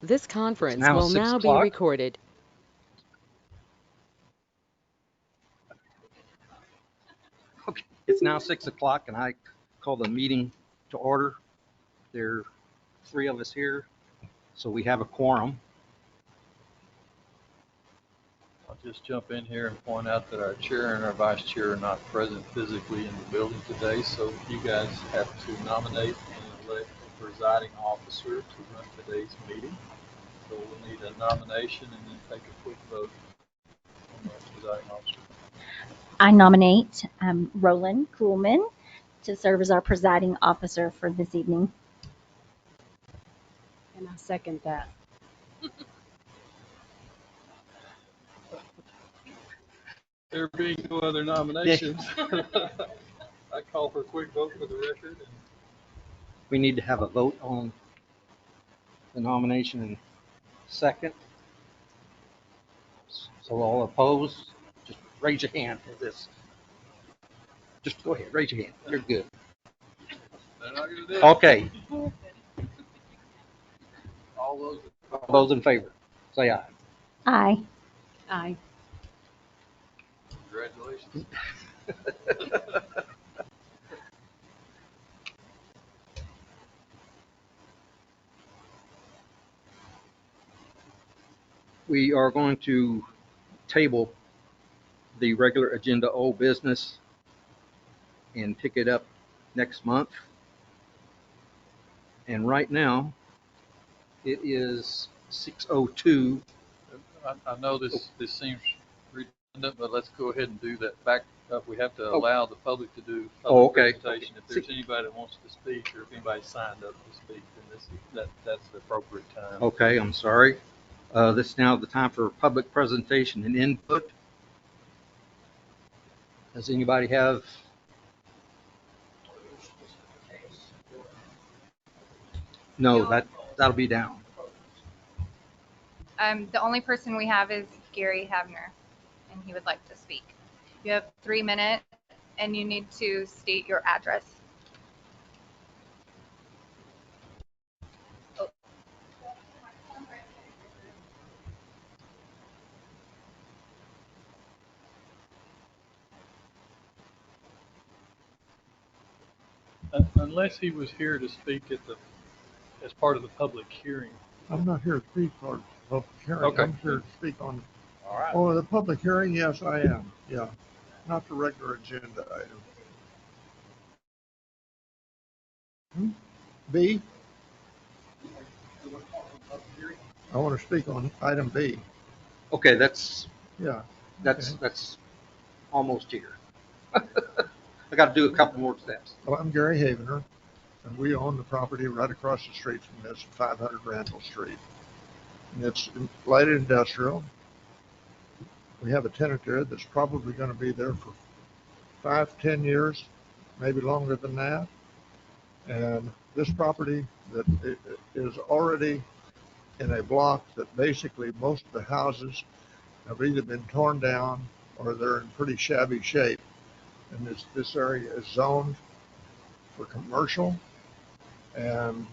This It's conference now will 6 now be o'clock. recorded. Okay, it's now 6 o'clock, and I call the meeting to order. There are three of us here, so we have a quorum. I'll just jump in here and point out that our chair and our vice chair are not present physically in the building today, so you guys have to nominate and elect a presiding officer to run today's meeting. So we'll need a nomination and then take a quick vote on the presiding officer. I nominate Roland Kuhlman to serve as our presiding officer for this evening. And I second that. There being no other nominations, I call for a quick vote for the record. We need to have a vote on the nomination and second. So all opposed, just raise your hand for this. Just go ahead, raise your hand. You're good. They're not gonna do it. Okay, All those in favor, say aye. Aye. Aye. Congratulations. We are going to table the regular agenda old business and pick it up next month. And right now, it is 6:02. I know this seems redundant, but let's go ahead and do that. Back up, we have to Oh. allow the public to do Oh, public okay. presentation. If there's anybody that wants to speak or if anybody signed up to speak, then that's the appropriate time. Okay, I'm sorry. This is now the time for public presentation and input. Does anybody have? No, that'll be down. The only person we have is Gary Havner, and he would like to speak. You have 3 minutes, and you need to state your address. Unless he was here to speak as part of the public hearing. I'm not here to speak for the public hearing. Okay. I'm here to speak on, All right. oh, the public hearing, yes, I am, yeah. Not the regular agenda item. B? I want to speak on item B, Okay, that's yeah. that's almost here. I got to do a couple more steps. Well, I'm Gary Havener, and we own the property right across the street from this, 500 Randall Street. And it's light industrial. We have a tenant there that's probably going to be there for 5-10 years, maybe longer than that. And this property that is already in a block that basically most of the houses have either been torn down or they're in pretty shabby shape. And this area is zoned for commercial, and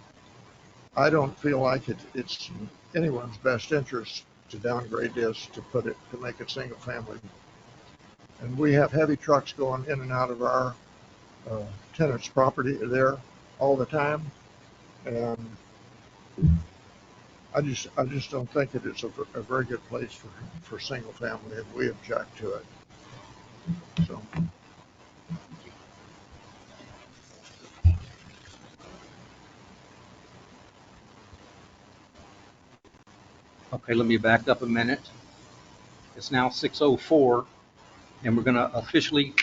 I don't feel like it's in anyone's best interest to downgrade this to make it single family. And we have heavy trucks going in and out of our tenant's property there all the time, and I just don't think that it's a very good place for single family, and we object to it. So. Okay, let me back up a minute. It's now 6:04, and we're going to officially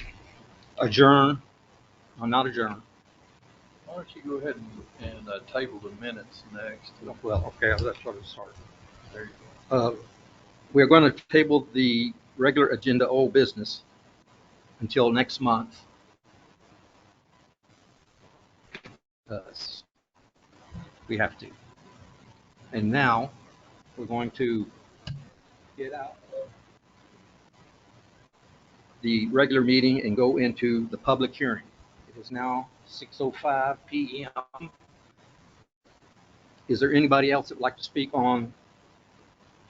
adjourn. No, not adjourn. Why don't you go ahead and table the minutes next? Well, okay, that's what it started. There you go. We're going to table the regular agenda old business until next month. We have to. And now we're going to get out of the regular meeting and go into the public hearing. It is now 6:05 p.m. Is there anybody else that would like to speak on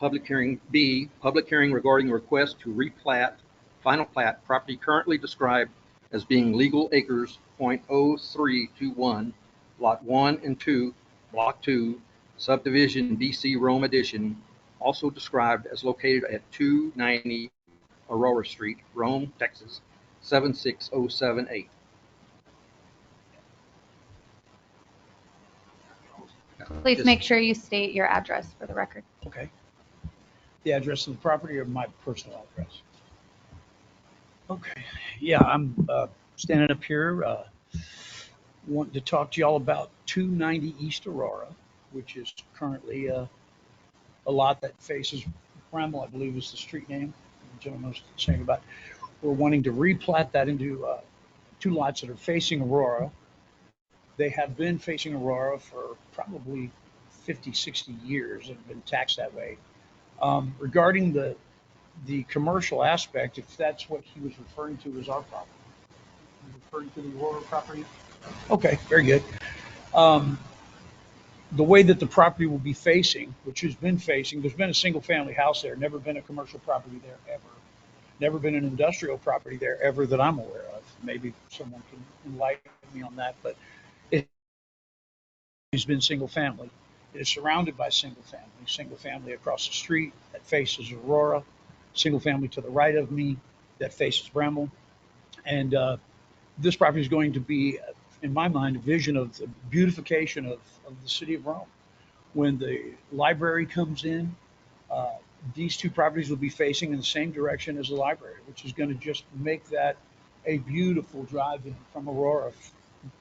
public hearing B, public hearing regarding request to replat, final plat, property currently described as being legal acres .0321, lot 1 and 2, block 2, subdivision BC Rome Edition, also described as located at 290 Aurora Street, Rome, Texas, 76078. Please Just- make sure you state your address for the record. Okay. The address of the property or my personal address? Okay. Yeah, I'm standing up here wanting to talk to y'all about 290 East Aurora, which is currently a lot that faces Bramble, I believe is the street name. The gentleman was saying about. We're wanting to replat that into 2 lots that are facing Aurora. They have been facing Aurora for probably 50, 60 years and have been taxed that way. Regarding the commercial aspect, if that's what he was referring to as our property. Referring to the Aurora property? Okay, very good. The way that the property will be facing, which has been facing, there's been a single family house there, never been a commercial property there ever. Never been an industrial property there ever that I'm aware of. Maybe someone can enlighten me on that, but it has been single family. It is surrounded by single family across the street that faces Aurora, single family to the right of me that faces Bramble. And this property is going to be, in my mind, a vision of the beautification of the city of Rome. When the library comes in, these 2 properties will be facing in the same direction as the library, which is going to just make that a beautiful drive-in from Aurora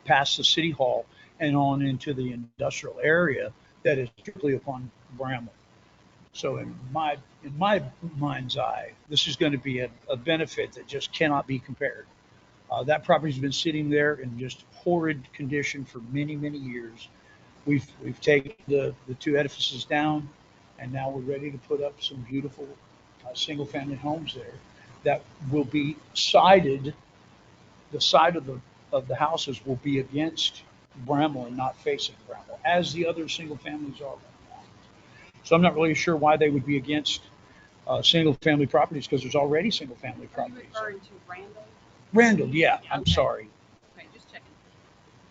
past the city hall and on into the industrial area that is strictly upon Bramble. So in my mind's eye, this is going to be a benefit that just cannot be compared. That property's been sitting there in just horrid condition for many, many years. We've taken the 2 edifices down, and now we're ready to put up some beautiful single-family homes there that will be sided. The side of the houses will be against Bramble and not facing Bramble, as the other single families are right now. So I'm not really sure why they would be against single-family properties, because there's already single-family Are you properties. referring to Randall? Randall, yeah, I'm Okay. sorry. Okay, just checking.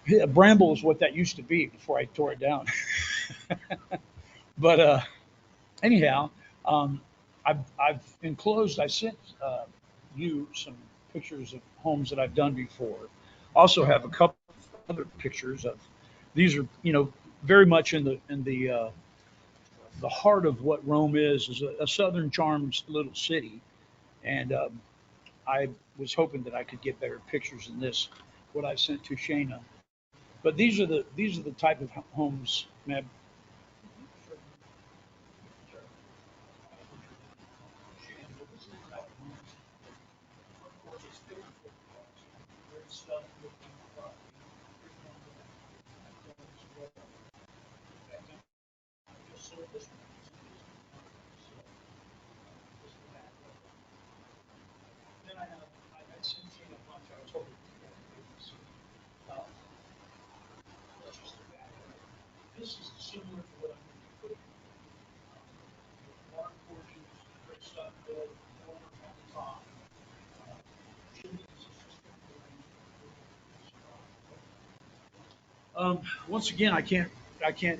Yeah, Bramble is what that used to be before I tore it down. But anyhow, I've enclosed. I sent you some pictures of homes that I've done before. Also have a couple of other pictures of. These are, very much in the heart of what Rome is a Southern Charms little city, and I was hoping that I could get better pictures than this. What I sent to Shayna. But these are the type of homes, Meb. This is similar to what I'm going to be putting. Water porches, brick stuff built, former family farm. Once again, I can't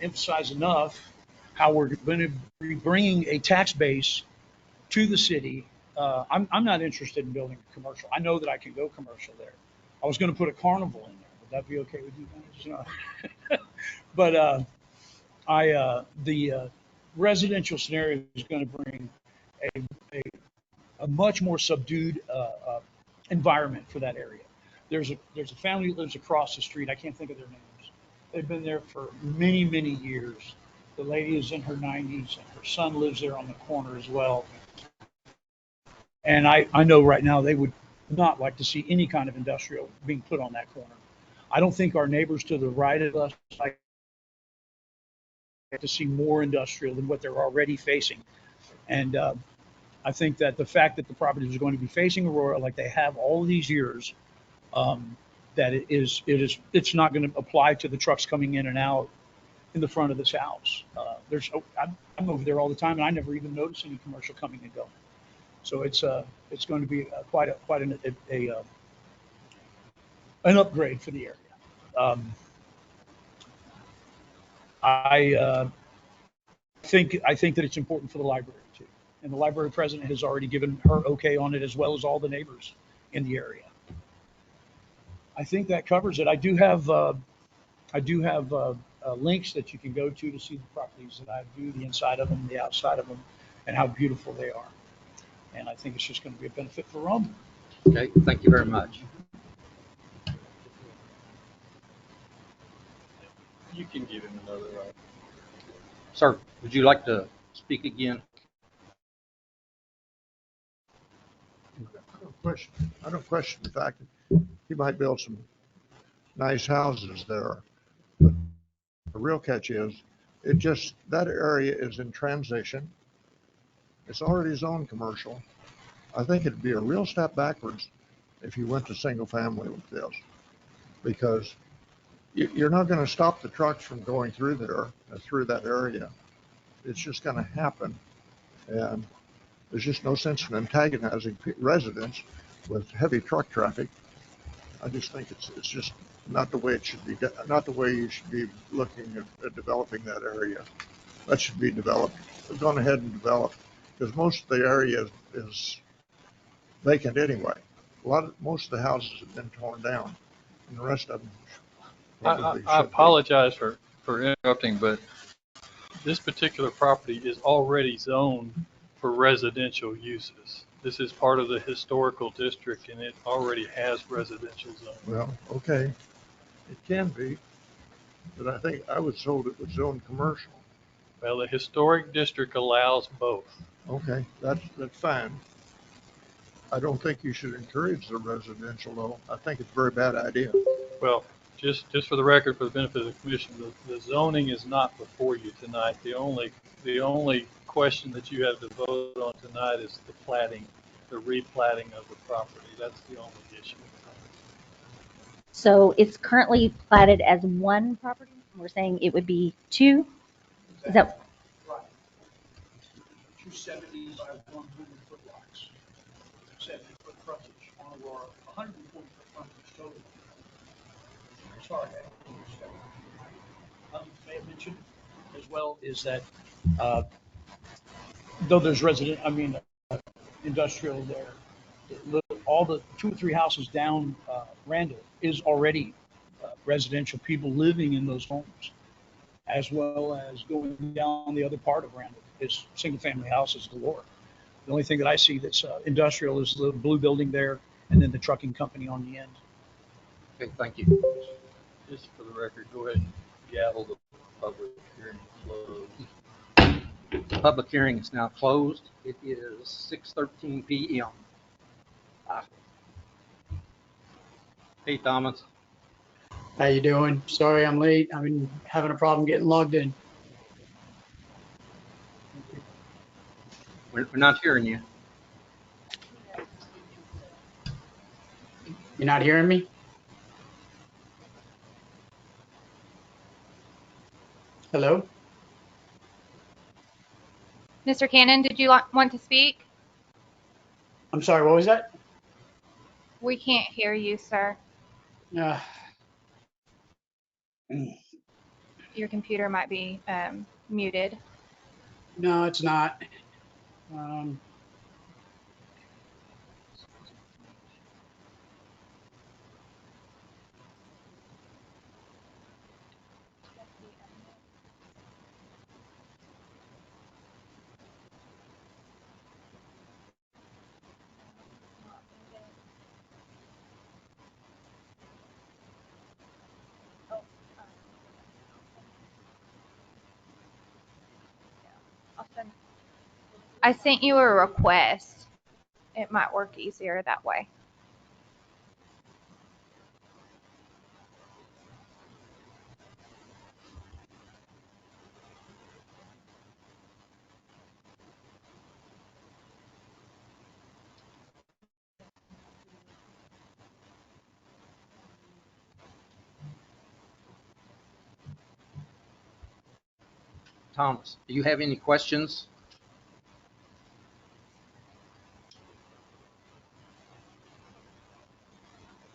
emphasize enough how we're going to be bringing a tax base to the city. I'm not interested in building a commercial. I know that I can go commercial there. I was going to put a carnival in there. Would that be okay with you guys? No. But the residential scenario is going to bring a much more subdued environment for that area. There's a family that lives across the street. I can't think of their names. They've been there for many, many years. The lady is in her 90s, and her son lives there on the corner as well. And I know right now they would not like to see any kind of industrial being put on that corner. I don't think our neighbors to the right of us like to see more industrial than what they're already facing. And I think that the fact that the property is going to be facing Aurora like they have all these years, that it's not going to apply to the trucks coming in and out in the front of this house. I'm over there all the time, and I never even notice any commercial coming and going. So it's going to be quite an upgrade for the area. I think that it's important for the library too, and the library president has already given her okay on it, as well as all the neighbors in the area. I think that covers it. I do have links that you can go to see the properties that I do, the inside of them, the outside of them, and how beautiful they are. And I think it's just going to be a benefit for Rome. Okay, thank you very much. You can give him another. Sir, would you like to speak again? I don't question the fact that he might build some nice houses there. But the real catch is, that area is in transition. It's already zoned commercial. I think it'd be a real step backwards if you went to single family with this, because you're not going to stop the trucks from going through there, through that area. It's just going to happen. And there's just no sense in antagonizing residents with heavy truck traffic. I just think it's just not the way it should be, not the way you should be looking at developing that area. That should be developed. We've gone ahead and developed, because most of the area is vacant anyway. Most of the houses have been torn down, and the rest of them probably I should be. apologize for interrupting, but this particular property is already zoned for residential uses. This is part of the historical district, and it already has residential zoning. Well, okay, it can be, but I think I was told it was zoned commercial. Well, the historic district allows both. Okay, that's fine. I don't think you should encourage the residential though. I think it's a very bad idea. Well, just for the record, for the benefit of the commission, the zoning is not before you tonight. The only question that you have to vote on tonight is the platting, the replatting of the property. That's the only issue. So it's currently platted as one property. We're saying it would be two. Is that Right. 270 by 100-foot lots, 70-foot frontage on Aurora, 140-foot frontage total. Sorry. May have mentioned as well is that though there's industrial there, all the 2 or 3 houses down Randall is already residential, people living in those homes, as well as going down the other part of Randall is single family houses galore. The only thing that I see that's industrial is the blue building there, and then the trucking company on the end. Okay, thank you. Just for the record, go ahead and gavel the public hearing closed. Public hearing is now closed. It is 6:13 p.m. Hey, Thomas. How you doing? Sorry I'm late. I've been having a problem getting logged in. We're not hearing you. You're not hearing me? Hello? Mr. Cannon, did you want to speak? I'm sorry, what was that? We can't hear you, sir. Uh, Your computer might be muted. no, it's not. I sent you a request. It might work easier that way. Thomas, do you have any questions?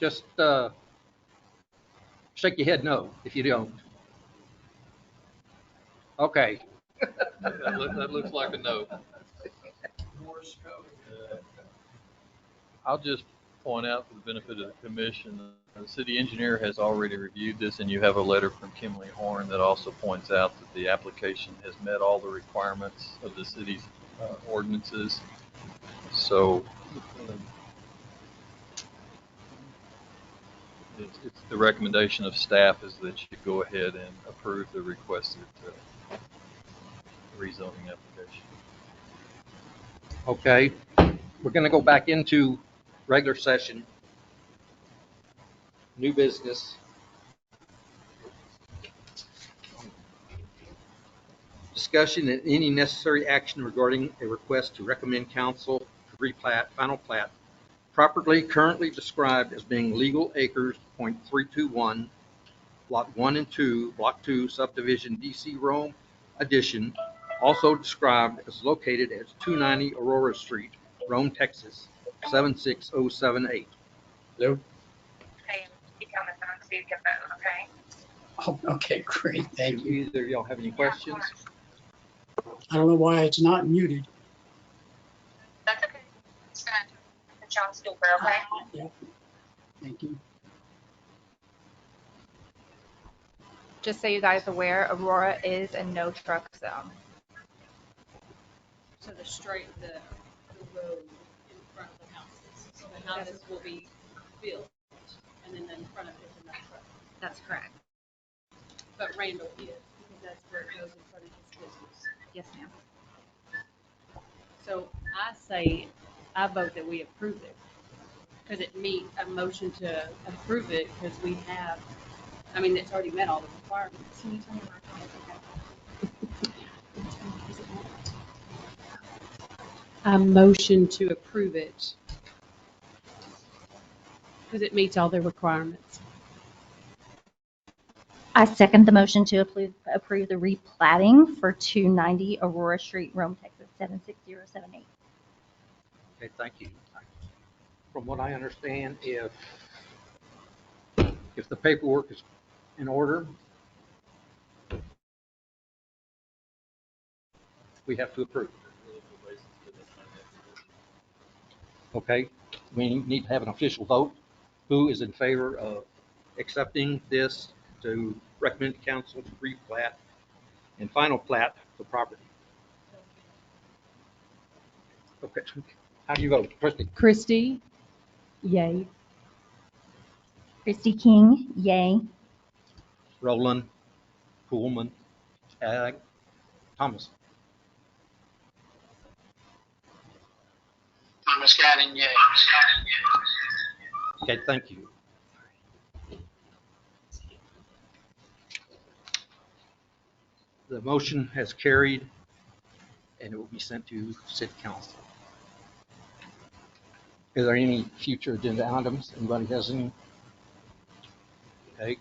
Just shake your head no if you don't. Okay. That looks like a no. I'll just point out for the benefit of the commission, the city engineer has already reviewed this, and you have a letter from Kimley Horn that also points out that the application has met all the requirements of the city's ordinances. So it's the recommendation of staff is that you go ahead and approve the requested rezoning application. Okay. We're going to go back into regular session. New business. Discussion and any necessary action regarding a request to recommend council to replat, final plat, properly currently described as being legal acres, .321, lot 1 and 2, block 2, subdivision DC Rome addition, also described as located as 290 Aurora Street, Rome, Texas, 76078. Hello? Hey, speak on the phone so you can vote, okay? Oh, okay, great. Thank Do you. either of y'all have any questions? I don't know why it's not muted. That's okay. Just gonna put you on speaker, okay? Yeah. Thank you. Just so you guys aware, Aurora is a no truck zone. So the road in front of the houses. So the houses will be built, and then in front of it is enough truck. That's correct. But Randall is, because that's where it goes in front of his business. Yes, ma'am. So I say, I vote that we approve it. Because it meet a motion to approve it, because we have, I mean, it's already met all the requirements. Can you tell me where? A motion to approve it. Because it meets all the requirements. I second the motion to approve the replatting for 290 Aurora Street, Rome, Texas, 76078. Okay, thank you. From what I understand, if the paperwork is in order, we have to approve. Okay, we need to have an official vote. Who is in favor of accepting this to recommend to council to replat and final plat the property? Okay, how do you vote? Christie? Christie, yay. Christy King, yay. Roland, Coolman, Ag, Thomas. Thomas Gadden, yay. Okay, thank you. The motion has carried and it will be sent to city council. Is there any future agenda items? Anybody has any? Okay.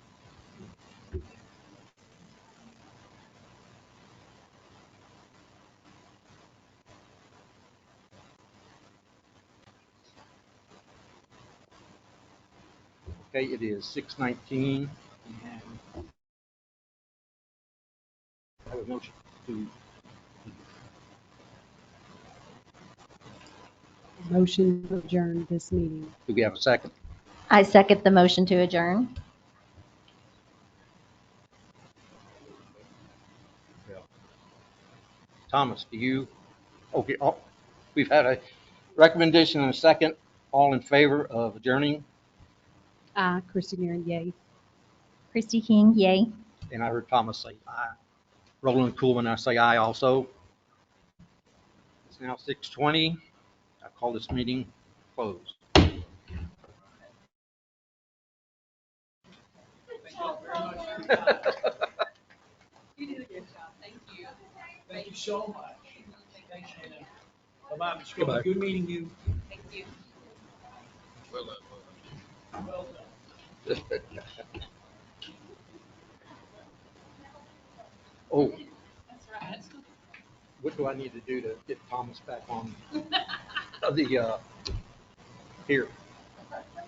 Okay, it is 6:19 and I have a motion to, Motion to adjourn this meeting. do we have a second? I second the motion to adjourn. Thomas, do you? Okay, we've had a recommendation and a second. All in favor of adjourning? Christie Garren, yay. Christy King, yay. And I heard Thomas say aye. Roland Coolman, I say aye also. It's now 6:20. I call this meeting closed. You did a good job. Thank you. Thank you so much. Thanks, Hannah. Bye-bye, Ms. Coolman. Good meeting you. Thank you. Well done. Well done. Oh, That's right. what do I need to do to get Thomas back on here?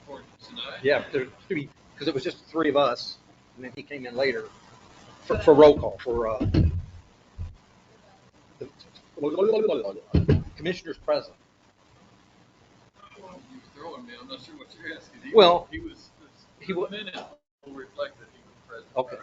For tonight? Yeah, because it was just the three of us, and then he came in later for roll call, for the commissioners present. You throwing me, I'm not sure what you're asking. Well, He was, he wa- the minute will reflect that he was present. Okay.